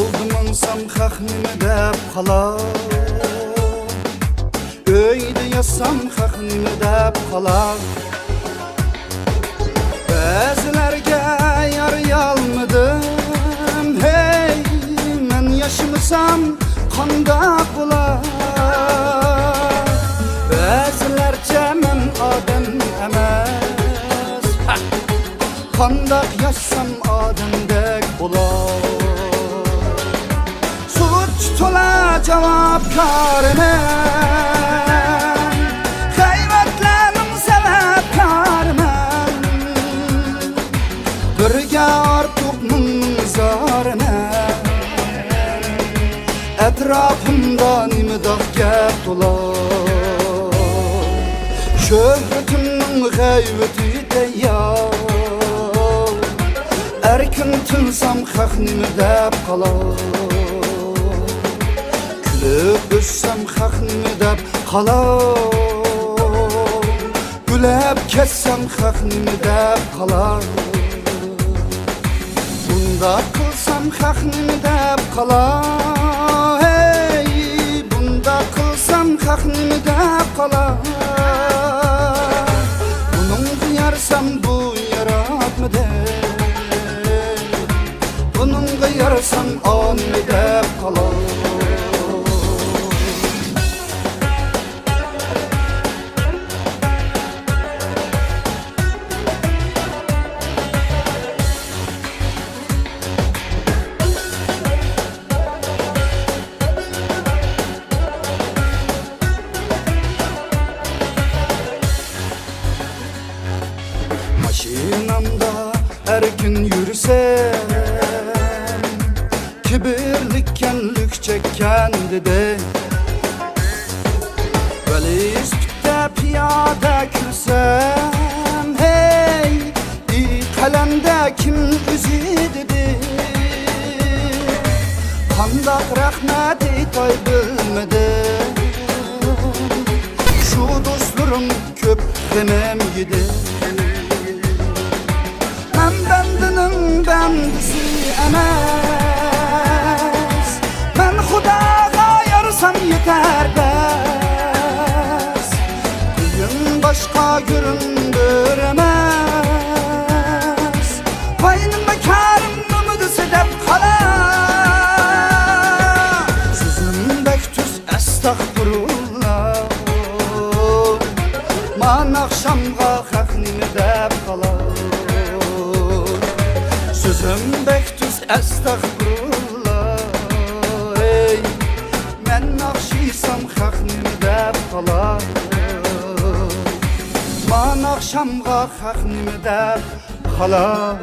Oldum ansam haq nima deb qalar, Öyde yazsam haq nima deb qalar. Ba'zilarga yarayolmadim, hey, men yaşamasam qandoq bo'lar. Ba'zilarcha men odam emas, qandoq yaşsam odamdek bo'lar. Suç to'la javobkorman, hayratlarim sababkorman. Birga ortiq mung'zorman, etrafimda nimadoq gap to'lar. Shuhratimning g'aybati tayyor, erkin tinsam haq nima deb qalar. Kulib o'ssam haq nima deb qalar. Gulab ketsam haq nima deb qalar. Bunda qilsam haq nima deb qalar. Hey, bunda qilsam haq nima deb qalar. Buningga yarsam bu yaratmadi, buningga yarsam on deb qalar. Maşinamda erkin yürüsem, kibirlikken lük çekken dedi. Velizlikte piyade kürsem, hey, kalemde kim üzü dedi. Qandoq rahmet aytay bilmedim, şu dostlarım köp demem yedi. Men bendining bendisi emas, men Xudoga yorsam yetar bas. Bugun boshqa ko'rindir emas, voy nima karim nima desa deb qalar. Sizim bektus astag'firullah, man oqshomga haq nima deb qalar. Sözüm bektus estağfurullah, ey, men nakşiysam haq nima deb qalar. Man akşamga haq nima deb qalar.